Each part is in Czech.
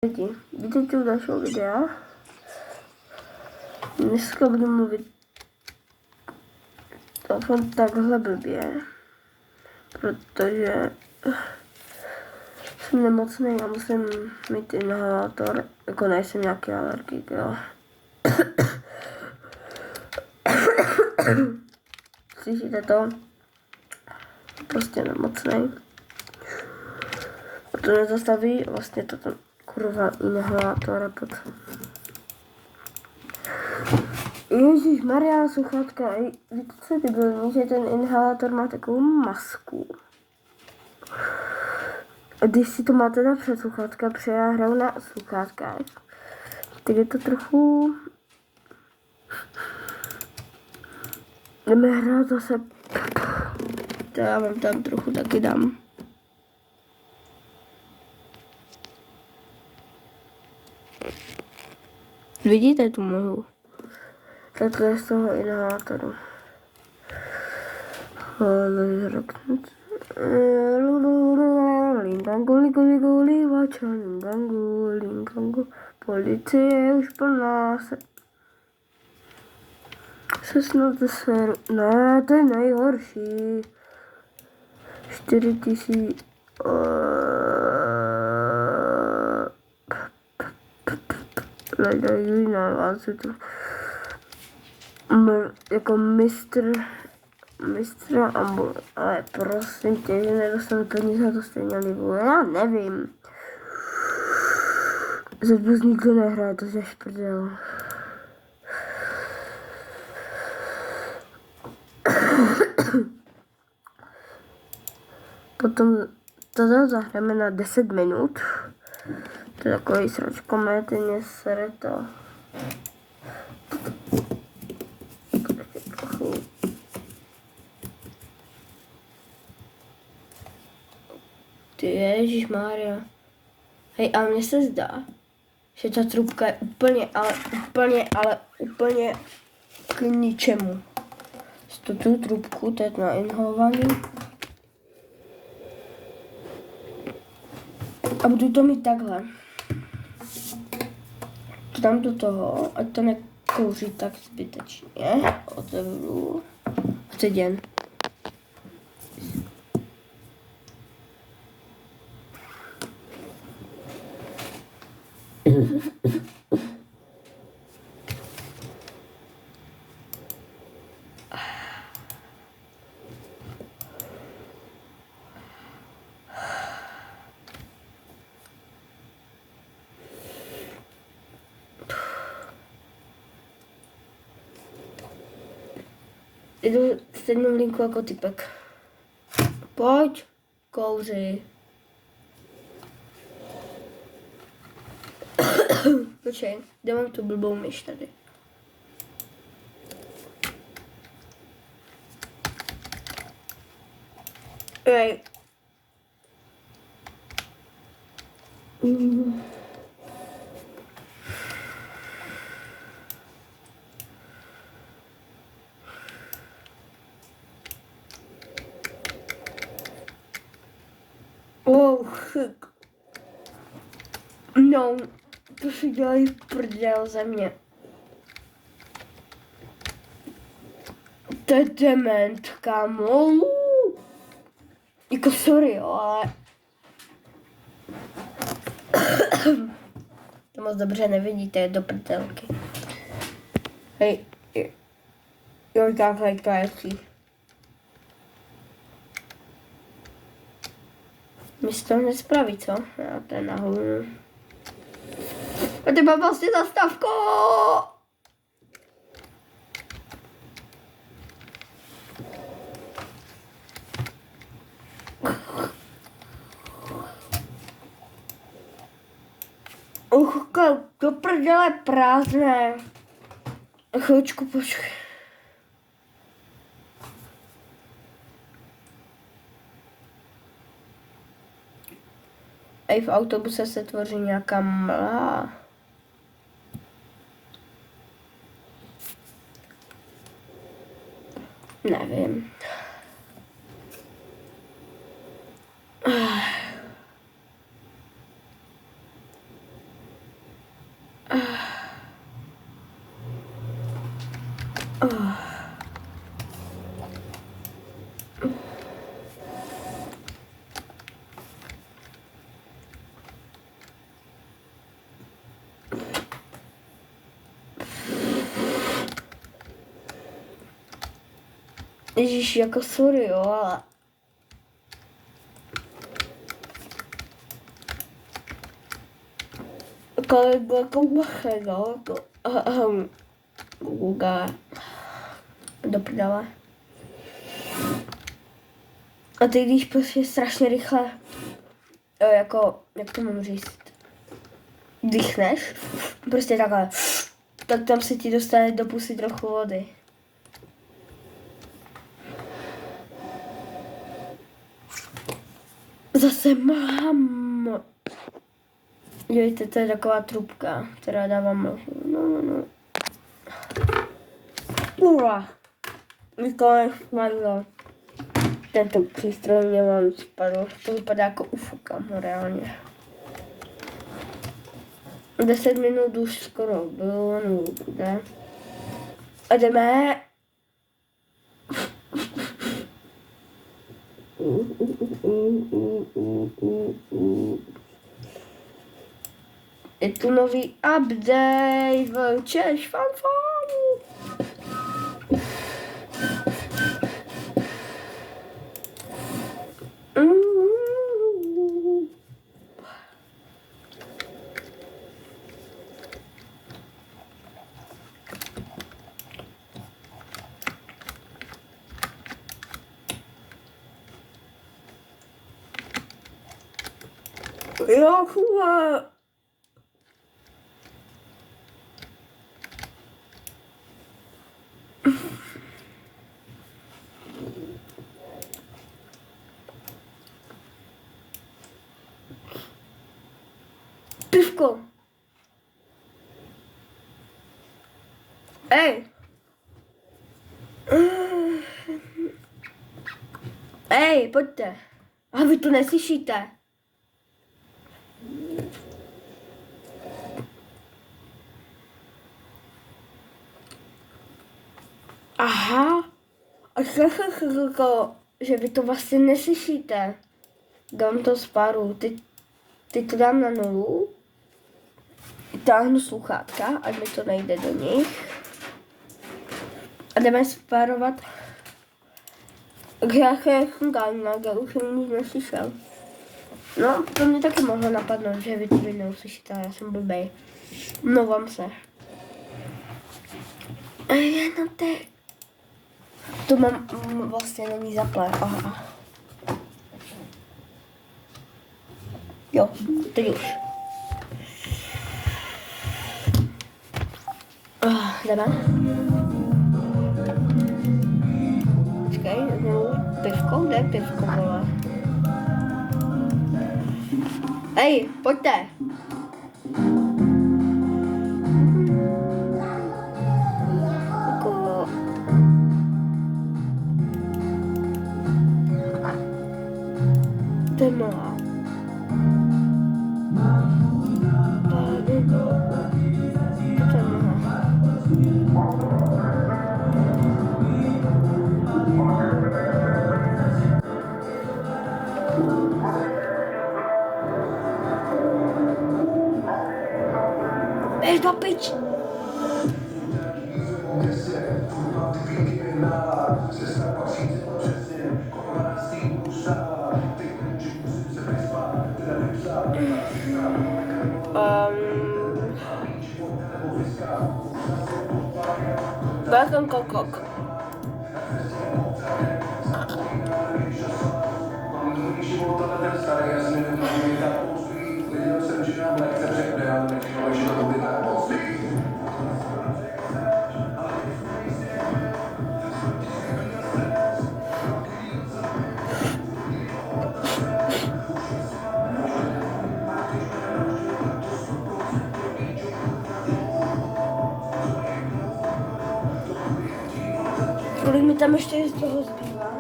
Lidi, vítejte u dalšího videa. Dneska budu mluvit aspoň takhle blbě, protože jsem nemocný a musím mít inhalátor, jako nejsem nějaký alergik, jo. Slyšíte to? Prostě nemocný. A to nezastaví vlastně to ten kurva inhalátor a potom. Ježišmarja, sluchátka, víte co je debilní, že ten inhalátor má takovou masku. A když si to máte na před sluchátka, protože já hraju na sluchátkách, tak je to trochu... Jdeme hrát zase... To já vám tam trochu taky dám. Vidíte tu mohu? Takhle je z toho inhalátoru. Policie už plná se snad seru. Ne, to je nejhorší. 4000. Hledají na vás to. Jako mistra ambul, ale prosím tě, že nedostanu peníze za to stejně libu, já nevím. Zedbuz nikdo nehraje, to je šprdel. Potom to zahrajeme na 10 minut. To je takový sračkometně sere to. Ty ježišmarja. Hej, ale mně se zdá, že ta trubka je úplně k ničemu. Tu trubku teď na inhalovaný. A budu to mít takhle. To dám do toho, ať to nekouří tak zbytečně. Otevřu. Vteděn. Jdu stejnou linku jako typek. Pojď, kouři. Počkej, kde mám tu blbou myš tady? Ej. Oh, shit. No, to si dělají prdel ze mě. To je dement, kámo. Jako sorry, jo, ale... To moc dobře nevidíte, do prdelky. Hej, jo, takhle kajatí. Mi se to nespraví, co? Já to je nahoru. A ty mám vlastně zastavko! Do prdele prázdné. Chvíličku počkej. A v autobuse se tvoří nějaká mlha. Nevím. Ježíš, jako sorry, jo, ale... Jako bacha, no, jako... Google. Do prdele. A ty když prostě strašně rychle, jako, jak to mám říct, dýchneš, prostě takhle, tak tam se ti dostane do pusy trochu vody. Zase mám. Dívejte, to je taková trubka, která dává mlhu. No. Ura. Nikoliv spadlo. Tento přístroj mě mám spadl. To vypadá jako UFO, no reálně. 10 minut už skoro bylo, no bude. A jdeme. Je tu nový update, Vlčeš, fanfan. Jo, chuva. Pivko. Ej. Ej, pojďte. A vy to neslyšíte. Aha. A jako, že vy to vlastně neslyšíte. Dám to spáru. Teď to dám na nulu. Táhnu sluchátka, ať mi to nejde do nich. A jdeme spárovat. Já už jsem nic neslyšel. No, to mě taky mohlo napadnout, že vy to neuslyšíte, já jsem blbej. Mluvám se. A jenom ty. To mám vlastně není zaplé. Aha. Jo, teď už. Jdeme. Počkej, pivko, kde je pivko, vole? Ej, pojďte. To je malá. Běž do pič! Welcome kokok. Kolik mi tam ještě z toho zbývá?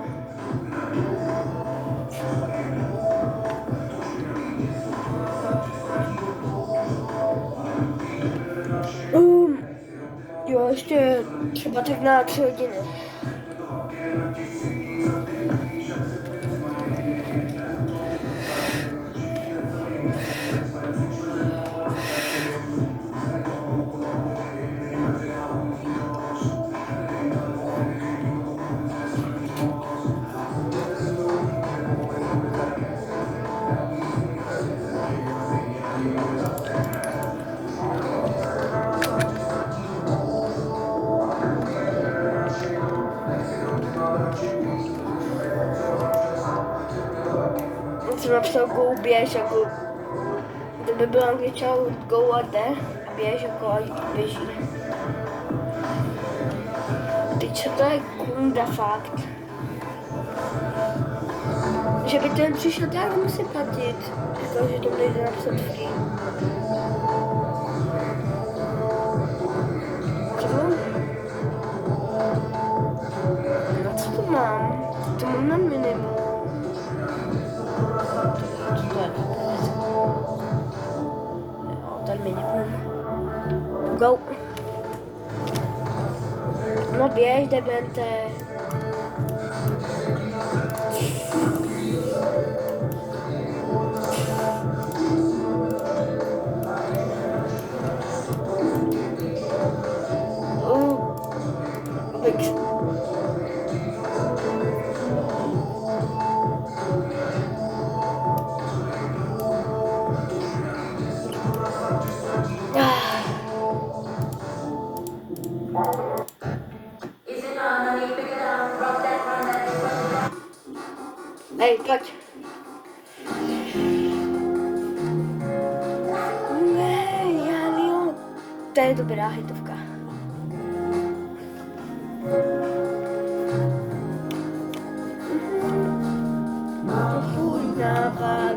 Jo, ještě třeba tak na 3 hodiny. běž jako, kdyby byl Angličan, go a jde, běž jako a běží. Teď co to je kunda fakt? Že by ten přišel, já nemusím platit. Říkal, že to nejde napsat free. Co mám? A co to mám? To mám na minimum. Co to je? Jo, ten minimum. Go. No běž, demente. Hej, pojď. To je dobrá hitovka.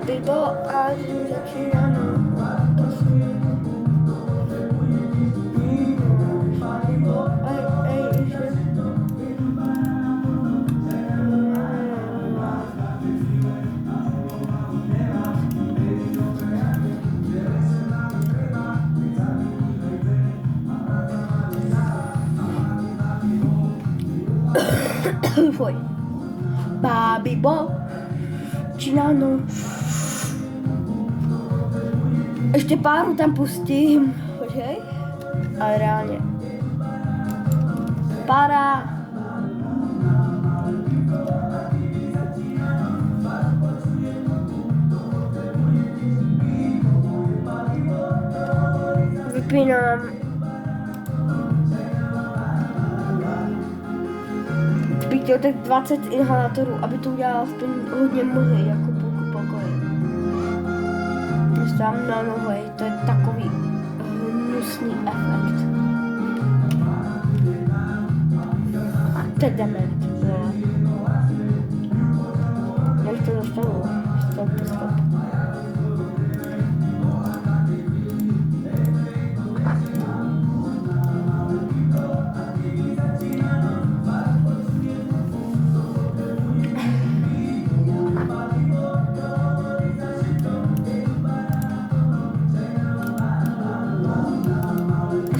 Bibo a začínáno. Foi. Babibo. Čínáno. Ještě páru tam pustím. Počkej. Ale reálně. Pára. Vypínám. Bych chtěl tak 20 inhalátorů, aby to udělalo aspoň hodně mlhy, jako půlku pokoje. Když tam na nohy, to je takový hnusný efekt. To je dement, ne? Než to dostanu.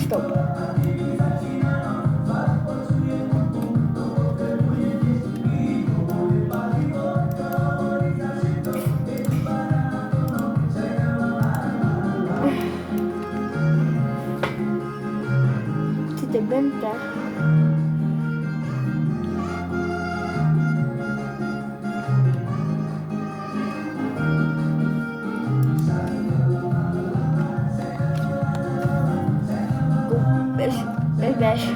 Stop. Vente. Běž.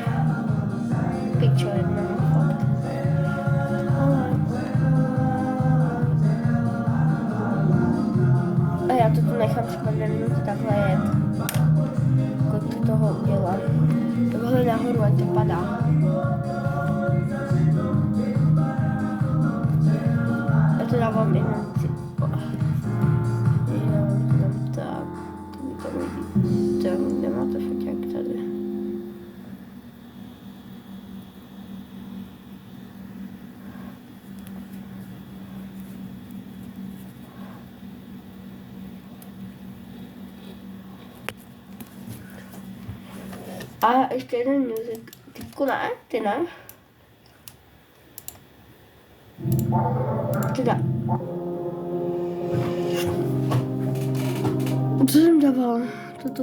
Picture jedna fakt. A já to tu nechám třeba 2 minuty takhle jet. Kolik toho udělám. Tohle nahoru, ať to padá. Já to dávám jenom si. Tak. Tam nemáte foťák tady. A ještě jeden music. Typku ne? Ty ne? Teda. Co jsem dával? Toto.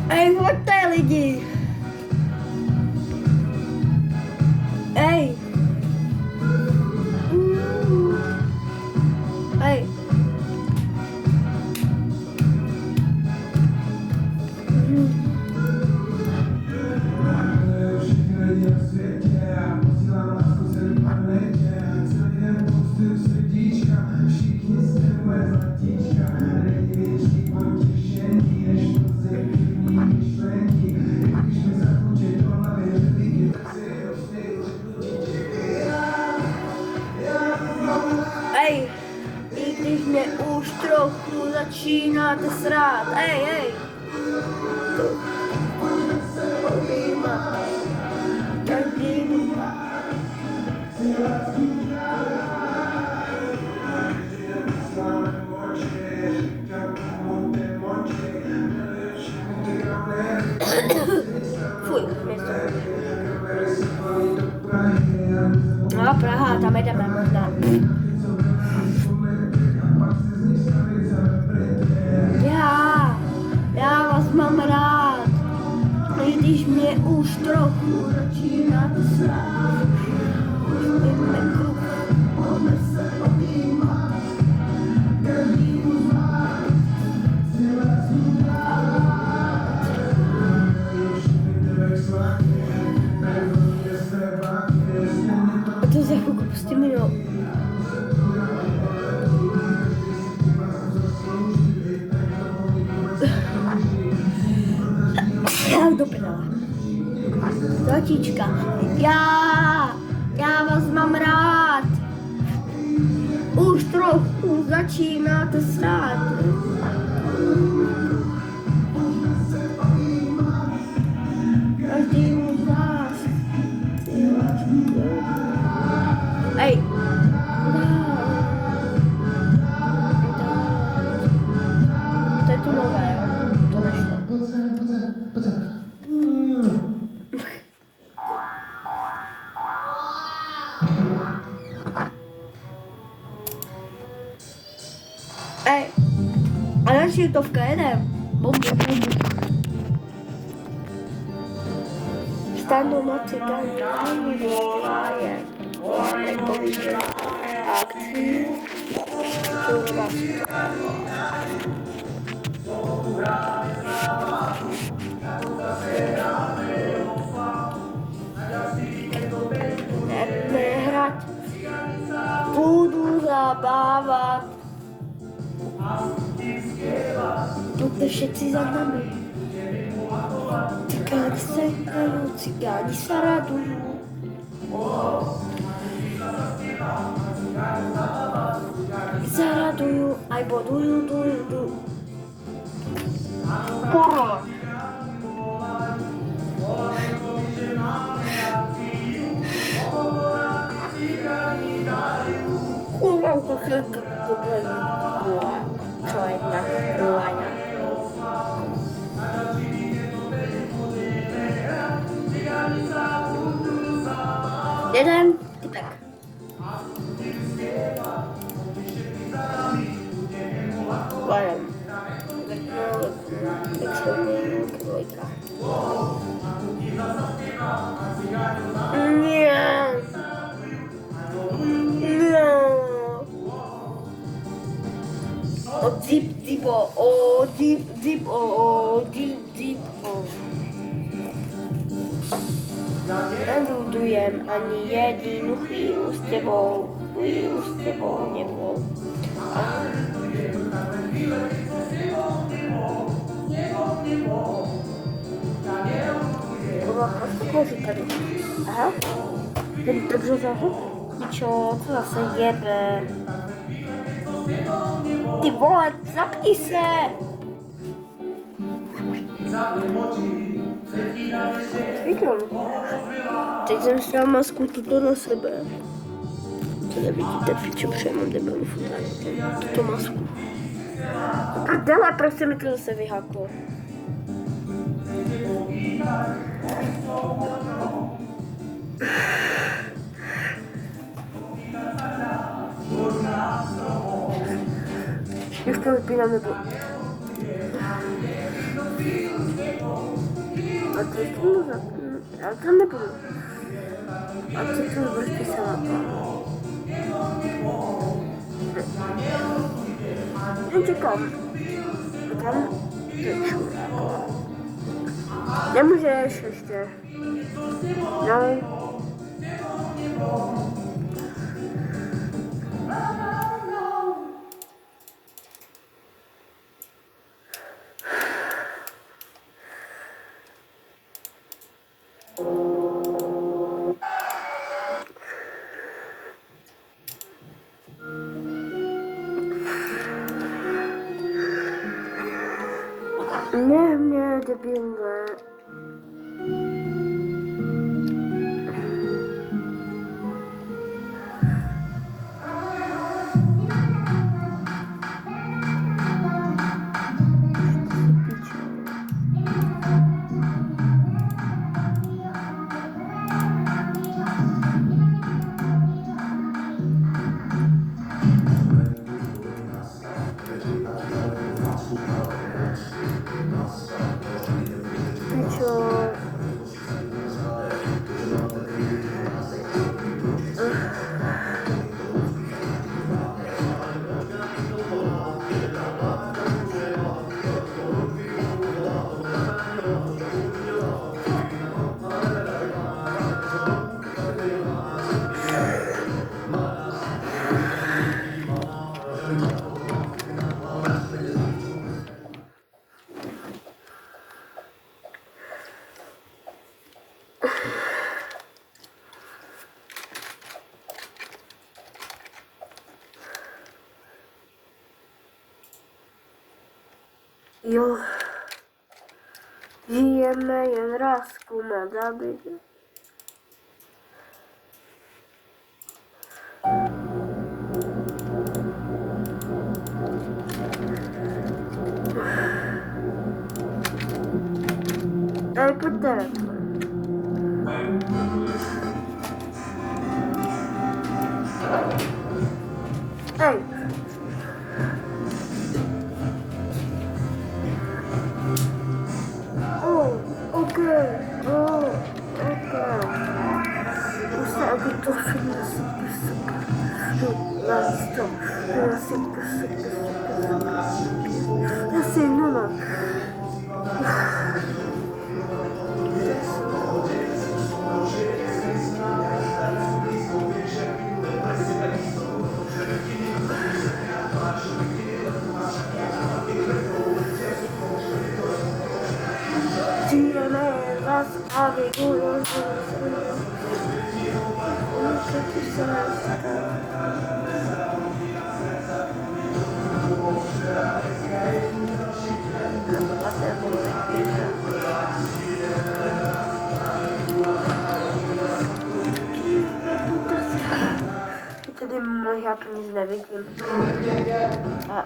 Ej, pojďte lidi! Ej! Ej! začínáte srát. Ej. Fuj, no, Praha, tam jdeme možná. Já vás mám rád, i když mě už trochu začíná srát. Jdeme kruh, pojďme se objímat, každýmu z vás a to za chvilku prostě minul. Jak do prdele. Zlatíčka. Já vás mám rád. Už trochu začínáte srát. Každýmu z vás. Ej. To je to nové, jo? To nešlo. Ej, a na šiltovka jedem. Bombu. Stanu na cigání, volaje. Akcí. Kurva. Nehrát. Budu zabávat. Pojďte všetci za nami. Cigáni se hrají, cigáni se radují. Zaraduju, aj boduju, duju. Kurva. Kurva, to chvilka dobrý. Člověk na rulání. Jeden, tak. Várem. Dvojka. Zip. Nebudujem ani jedinu chvíli s tebou nebylo. Proč tady? Aha. Dobře zahoď. Pičo, co zase jebe? Ty vole, zapni se! Teď jsem si dal masku tuto na sebe. To nevidíte, pičo, protože mám debilní fotografii. Tuto masku. Prdele, proč se mi to zase vyháklo? Už to vypínám nebo... A to ještě můžu zapnout. Já to nebudu. A co to budu písat na to? Nečekám. Tam teču. Nemůžeš ještě. No. Jo. Žijeme jen raz, kuma, zabijte. Ej, po telefon. Ej. Okej. Muszę aby to film super. No. Wtedy ja tu nic nevidím. A...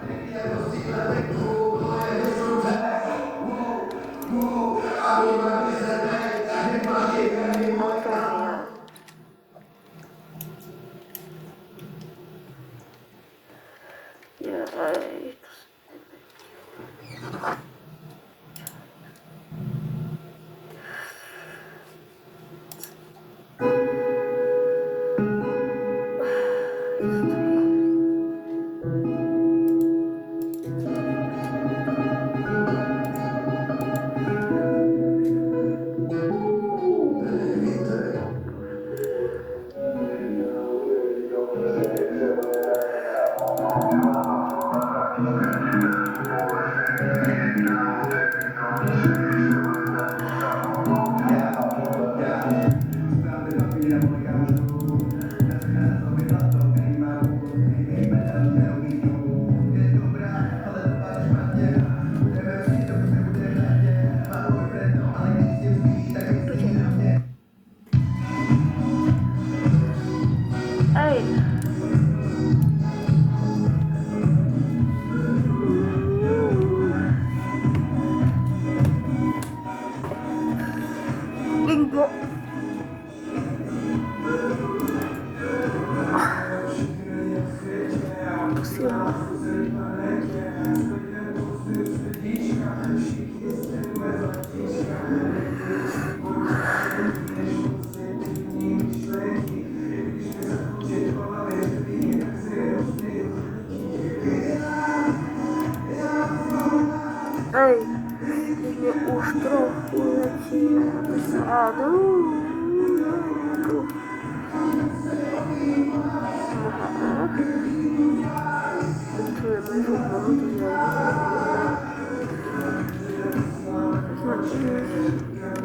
Bingo. Ej, mnie już trochę leci do sadu.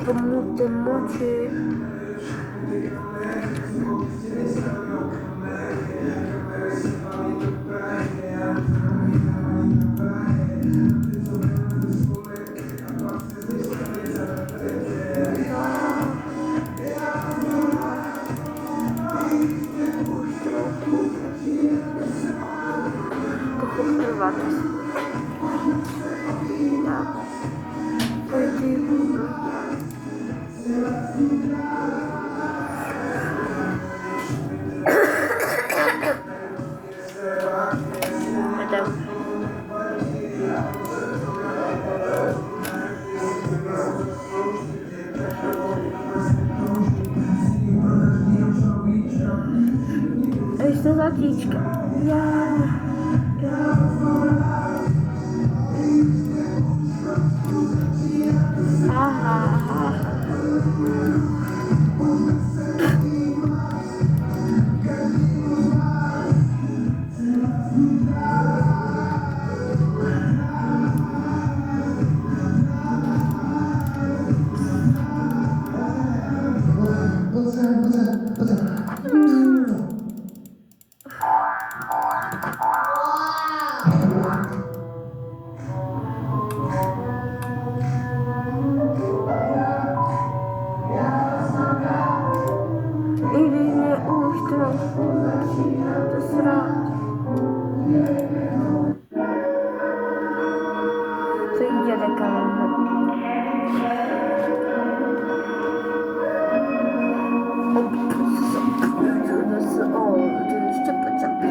Pomute moczy. Esta zatyczka. Aha. to srát. Co jí dědeka nemůže. To ještě počapí.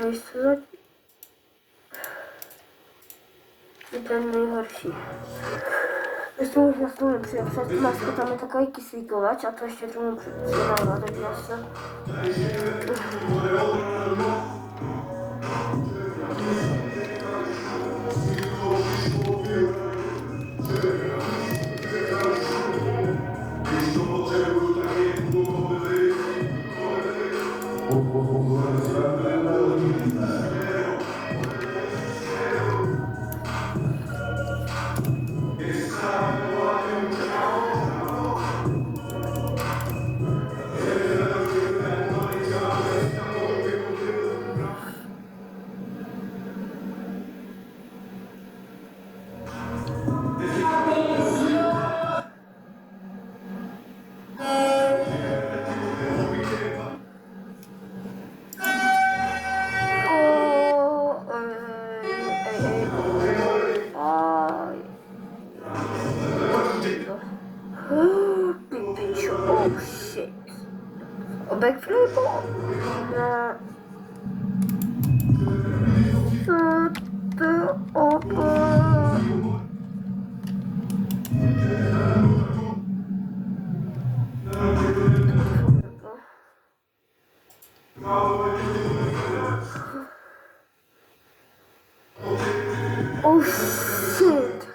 Víš co zatím? Je ten nejhorší. Ještě už na stůl před masku, tam je takový kyslíkovač a to ještě tomu přidává, takže se... Oh shit. Backflipu na oh shit.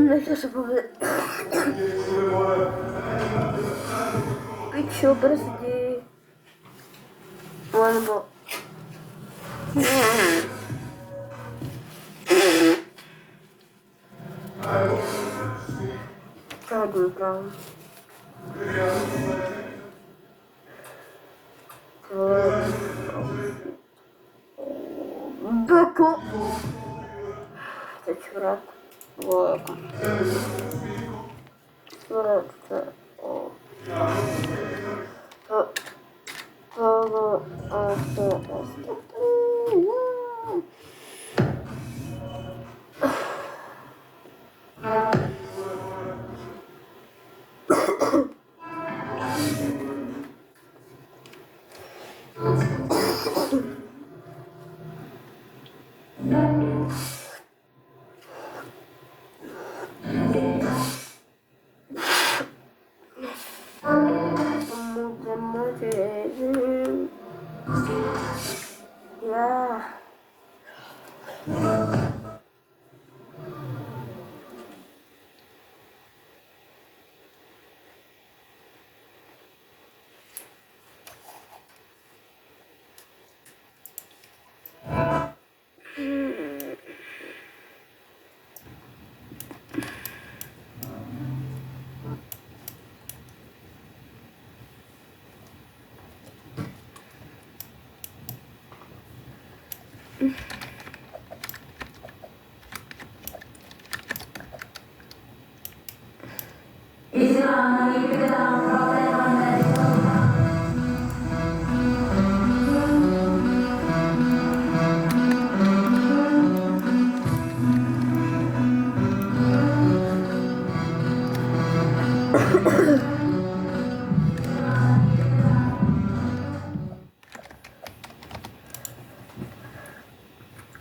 Nechci se povedat. Pičo, brzdi. Nebo... Tak doufám. Beko. Teď vrát. Yeah.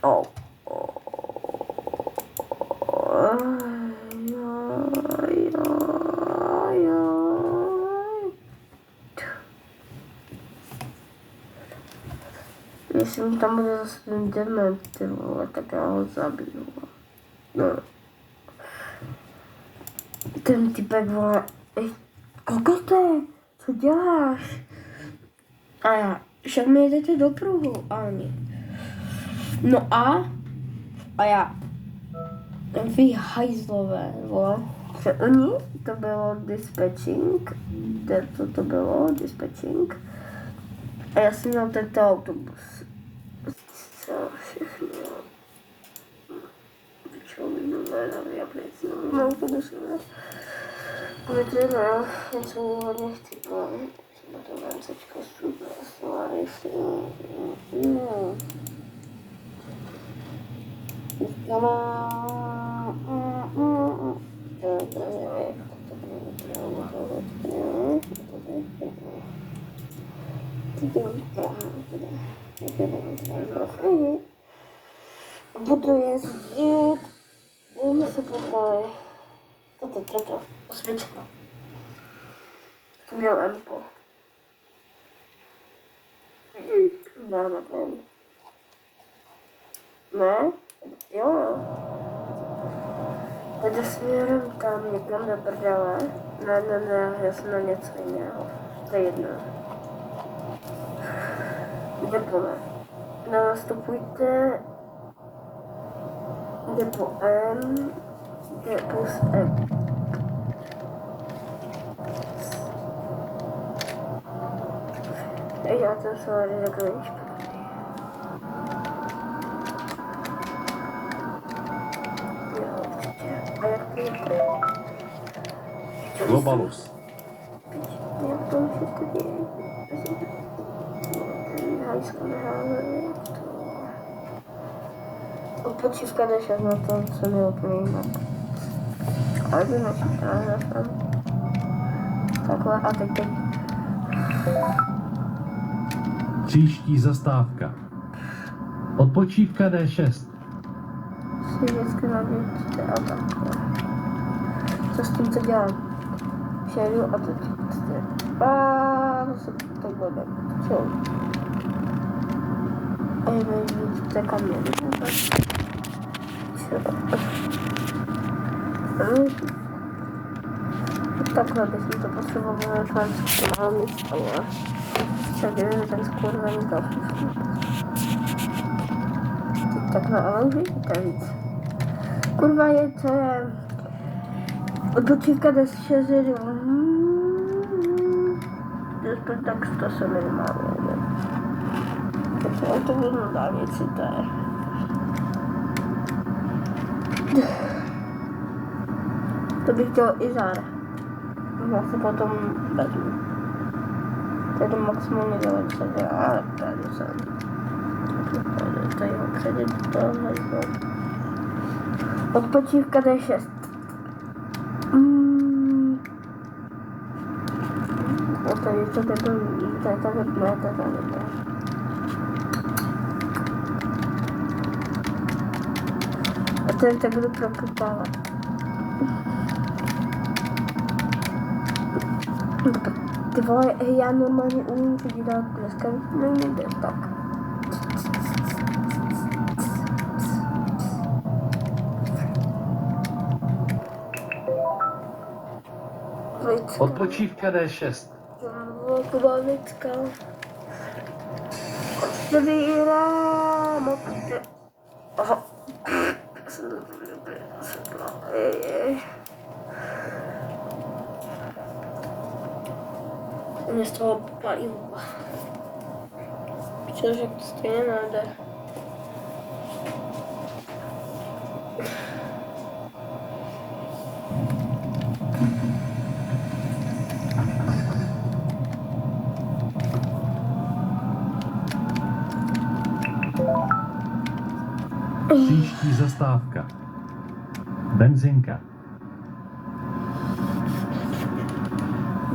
O. Jestli tam bude zase ten dement, ty vole, tak já ho zabiju. No. Ten typek, vole, kokote, co děláš? A já, však mi jedete do pruhu, ani. No a já, vy hajzlové, vole, že oni, to bylo dispatching, co to bylo, dispatching, a já jsem měl tento autobus. Co všechno? Čo mi dovedám, já nejsem na autobusu, ne? Protože ne, něco hodně chci, třeba to VMCčko super, slávy si, budu jezdit, budeme se pokoji. Toto, osmička. To měl Empo. Dáme ten. Ne? Jo. Jde směrem tam někam do prdele. Ne, já jsem na něco jiného. To je jedno. Depo ne. Nastupujte depo M, plus M. Já ten solary takový špatný. Jo, určitě. A jak to je? Globalus. Jak to už je tady? Hajsko nehrále, jak to... Odpočívka D6 na to, co mi úplně jinak. Ale to načítá zase. Takhle a teď. Příští zastávka. Odpočívka D6. Si vždycky navěříte a takhle. Co s tím, co dělám? Přijdu a teď. Zase takhle jdem. Co? A je vidíte kaměry. Takhle bychom to potřebovali francouzskou náměst, ale však je ten skurvený kafíšky. Takhle, ale už vidíte víc. Kurva je, co je... Odpočívka 10 aspoň tak 100 se minimálně. Takže to budu dálnici, to je. To bych chtěl i zára. Já se potom vezmu. To je to maximálně 90, ale tady jsem. Tady ho předět to hezlo. Odpočívka D6. Tady to nebyl, tady nebyl. A ten tak budu prokupávat. Ty vole, já normálně umím chodit dát dneska, nejde tak. Odpočívka D6. Kubalická. Otevírám. Aha. Mě z toho palí huba. Protože to stejně nejde. Příští zastávka. Benzinka.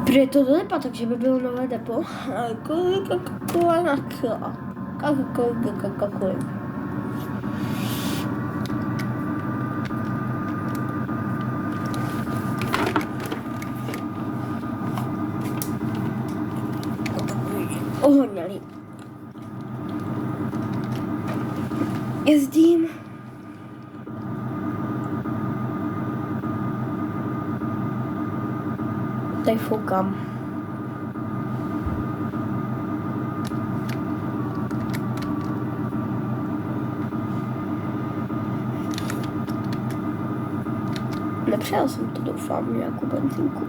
Prý to do depa, takže by bylo nové depo. Kolik na kilo? Kolik? Ohodně líp. Jezdím. Tady foukám. Nepřijel jsem to, doufám, nějakou benzínku.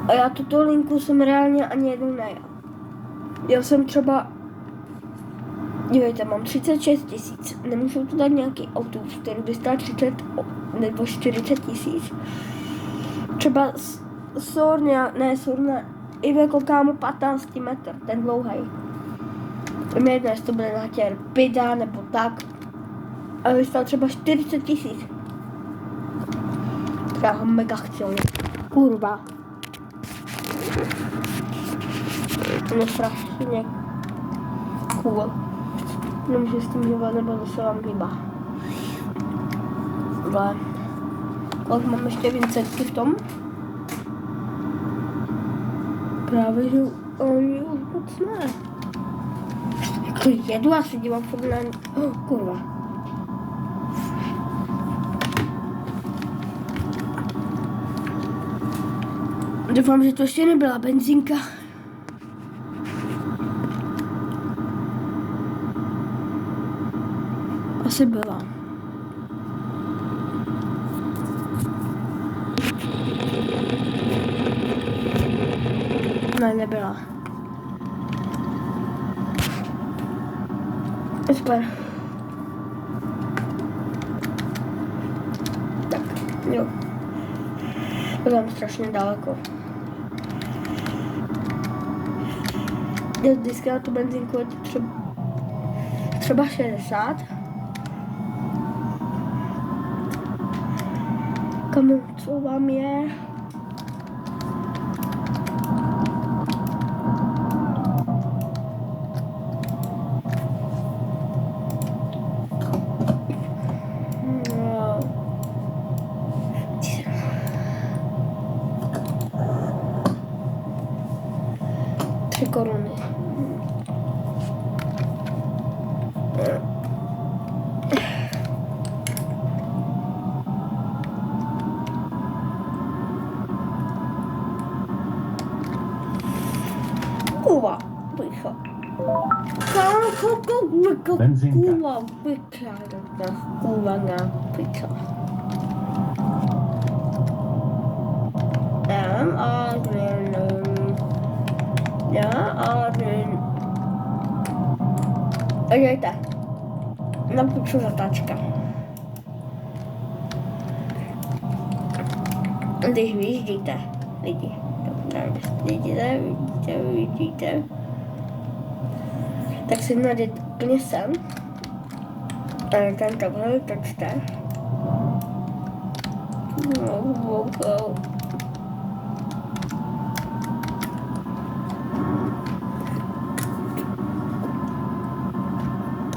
A já tuto linku jsem reálně ani jednou nejel. Já jsem třeba, dívejte, mám 36 000, nemůžu tu dát nějaký autobus, který by stál 30 nebo 40 000. Třeba Sornia, i kámo 15 metr, ten dlouhej. Mě jedno, jestli to bude nějaký Pida nebo tak, ale by stál třeba 40 000. Já ho mega chci, kurva. No strašně cool. Nemůžu s tím hýbat, nebo to se vám hýbá. Ale kolik mám ještě Vincentky v tom? Právě, že oni už moc ne. Jak to jedu, já se dívám furt na... kurva. Doufám, že to ještě nebyla benzínka. Asi byla. Ne, nebyla. Super. Tak, jo. Budeme strašně daleko. Vždycky na tu benzínku je to třeba 60. Kamu, co vám je? No. 3 koruny. Kurva, pícha. Benzínka. Kurva, pícha. Kurva, pícha. Dejte. Na píču zatáčka. Když vyjíždíte, lidi. Vidíte. Tak si nadět úplně sem. A tam takhle točte.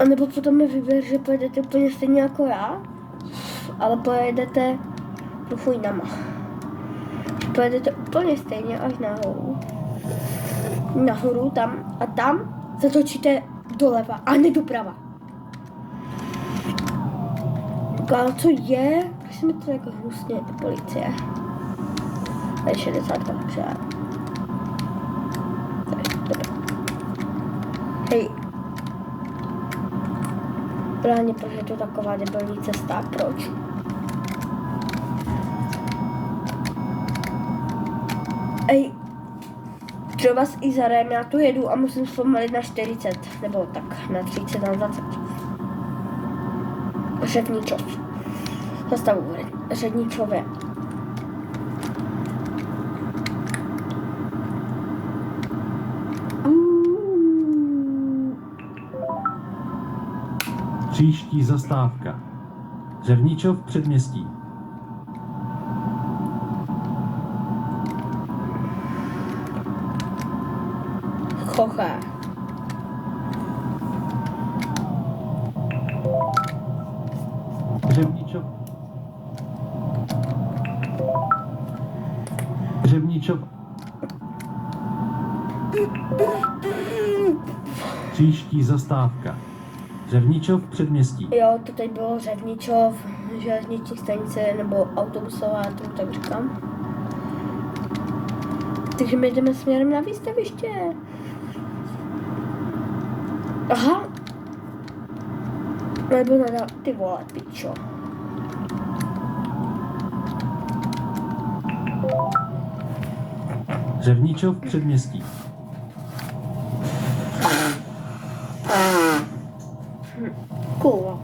A nebo potom mi vyber, že pojedete úplně stejně jako já, ale pojedete trochu jinama. Pojedete úplně stejně až nahoru. Nahoru tam a tam zatočíte doleva a ne doprava. Ale co je? Proč mi to jako hnusně policie? Tady 60 třeba. Hej. Právě proč je to taková debilní cesta, proč? Ej, třeba s Izarem já tu jedu a musím zpomalit na 40, nebo tak na 30, na 20. Řevničov. Zastavu v Řevničově. Příští zastávka. Řevničov předměstí. Chocha. Řevničov. Řevničov. Příští zastávka. Řevničov předměstí. Jo, to tady bylo Řevničov, železniční stanice nebo autobusová, to tak říkám. Takže my jdeme směrem na výstaviště. Aha. Nebo na ty vole, pičo. Řevničov předměstí. Kurva.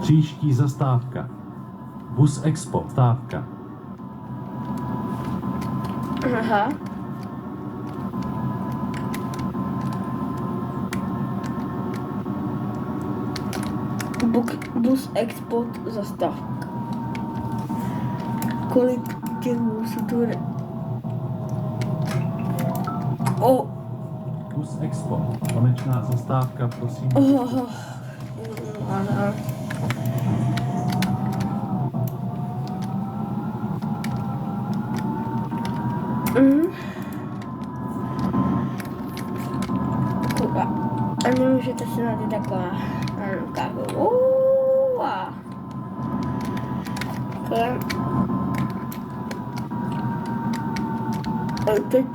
Příští zastávka. Bus Expo. Stávka. Aha. Bus Export zastávka. Kolik těch busů tu jde? Bus Expo. Konečná zastávka, prosím. Aha. Kurva. A nemůžete si na ty taková kávu. A teď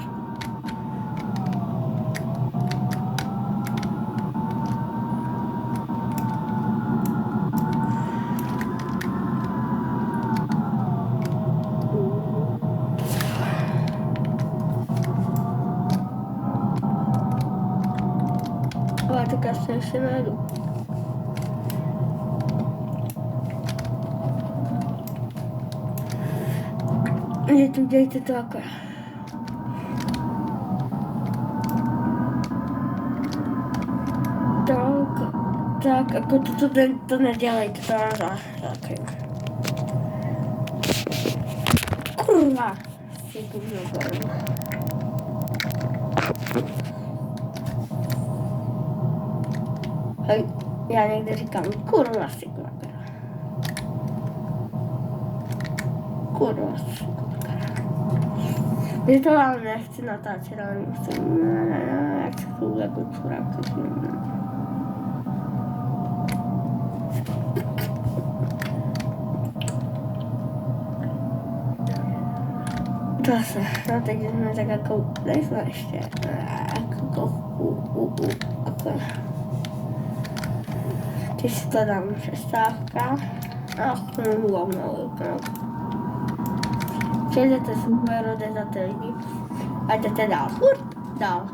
ale tak já se ještě najdu. Je tu dějte to takhle. Tak, jako to nedělejte, to mám taky. Kurva. Hej, já někde říkám, kurva si kvaka. Kurva si kvaka. Když to vám nechci natáčet, ale musím, jak se to jako čurák, to zase, no teď jsme tak jako, nejsme ještě, jako, když si to dám přestávka, a chmůru přijedete super, odezdáte lidi a jdete dál, furt dál.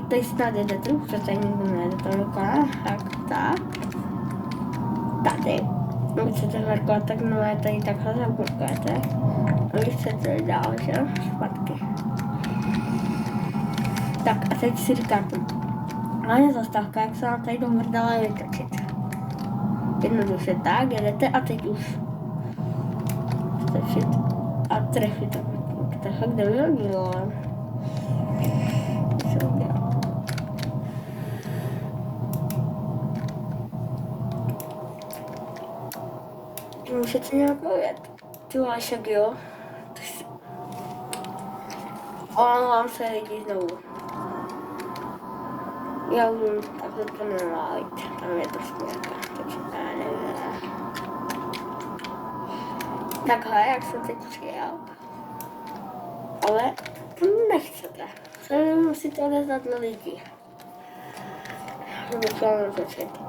Tady snad jdete, už se tady nikdo nejde to dokoná, tak. Tady. Když chcete parkovat, tak nové tady takhle zaparkujete. A když chcete dál, že? Zpátky. Tak a teď si říkáte, ale zastávka, jak se vám tady do mrdala vytočit. Jednoduše tak, jedete a teď už točit a trefit. Tak kde by to bylo? Můžete nějak mluvit. Ty Vášek, jo? Omlouvám se lidi znovu. Já vím, takhle to nemá jít. Tam je to směrka, takže já nevím. Takhle, jak jsem teď přijel. Ale nechcete. Musíte odezdat na lidi. Doufám, že začít.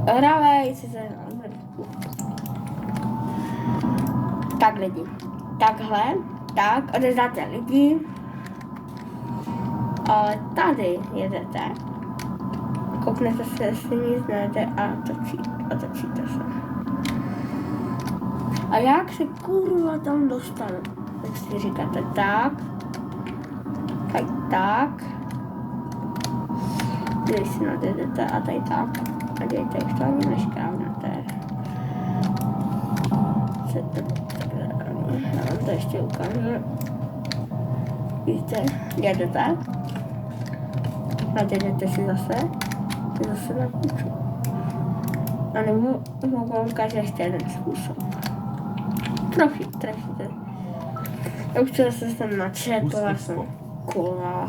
Hravej si se Tak lidi, takhle, tak, odezdáte lidi, ale tady jedete, kopnete se, jestli nic nejde a točíte se. A jak se kurva tam dostanu? Tak si říkáte tak, když si nadjedete a tady tak, a dějte, jak to ani neškrávnete. Já vám to ještě ukážu. Víte, jedete, nadjedete si zase na kůču. A nebo vám ukážu ještě jeden způsob. Trefíte. Já už to zase jsem načetl, já jsem kurva.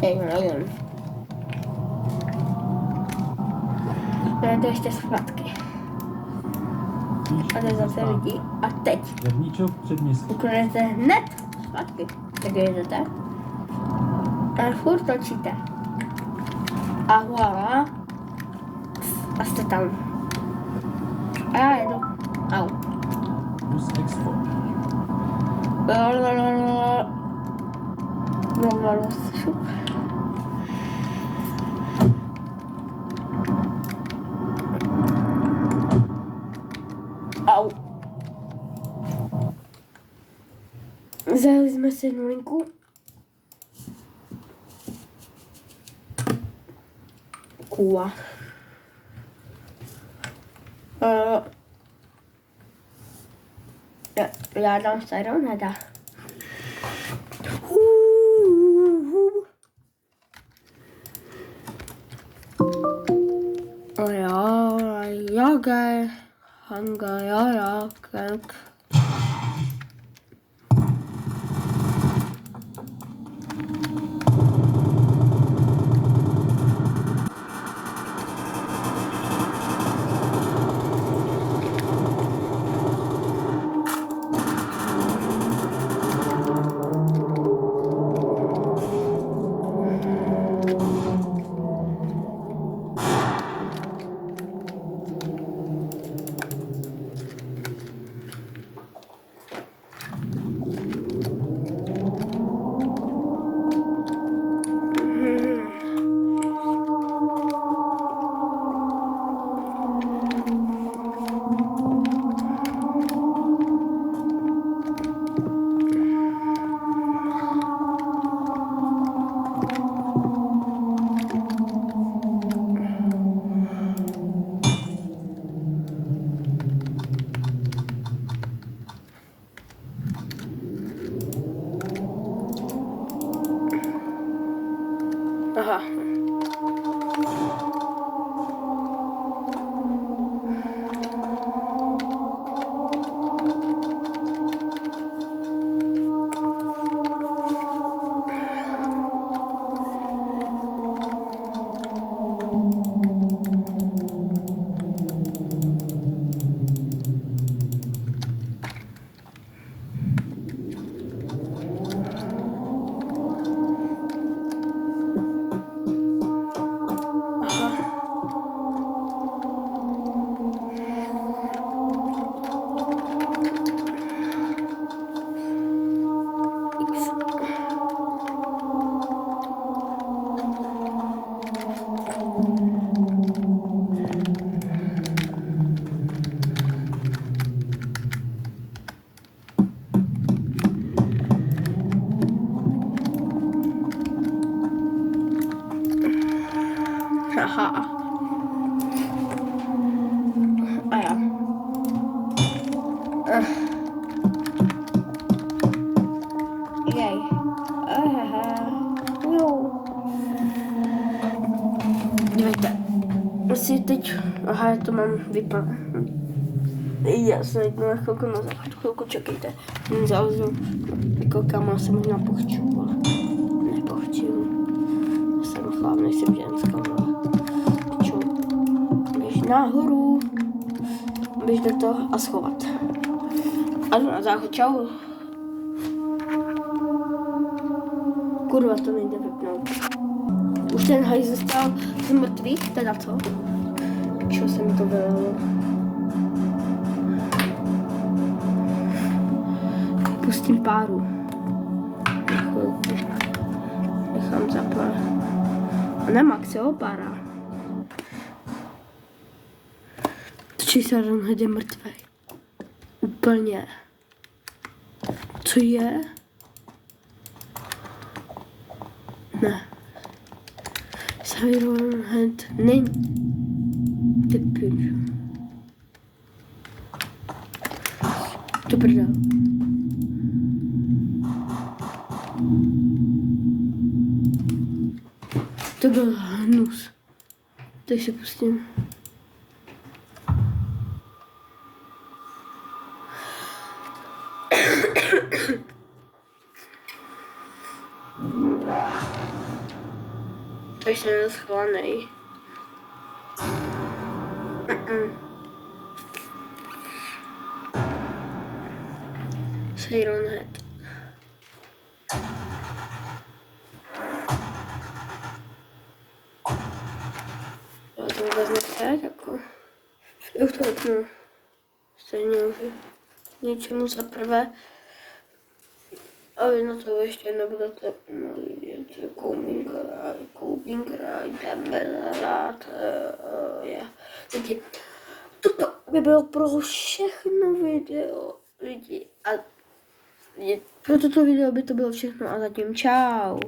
Nevím. To ještě zpátky. A to zase lidi. A teď Řevničov předměstí. ukonete hned zpátky. Tak jedete. A furt točíte. A voilà. A jste tam. A já jedu. Au. Bus Expo. Šup. Au. Zajeli jsme si jednu linku. Kůva. Já dám starou, nedá. Jak. Aha. Aha. A ja. Jej. Jo. Dívejte. Asi teď... Aha, já to mám vypadá. Já se jdu na chvilku na záchod. Chvilku čekejte. Zauzu. Vykoukám, se možná pochču, ale nepochču. Jsem chlap, nejsem ženská, ale čo? Běž nahoru. Běž do toho a schovat. A jdu na záchod, čau. Kurva, to nejde vypnout. Už ten hajzl stál z mrtvých, teda co? Čo se mi to vylelo? pustím páru. Chvilku. Nechám zaplat. A ne Max, jo, pára. Točí se Ronhead je mrtvej. Úplně. Co je? Ne. Siren Head není. Ty pič. To prdel. To byl hnus. Teď si pustím. To jsem neschovaný. Siren Head. Já to vůbec nechci, jako. Já už to vypnu. Stejně už něčemu za prvé. A vy na to ještě nebudete vidět. Koubing Ride, jdeme rád. Toto by bylo pro všechno video, lidi. A pro toto video by to bylo všechno a zatím čau.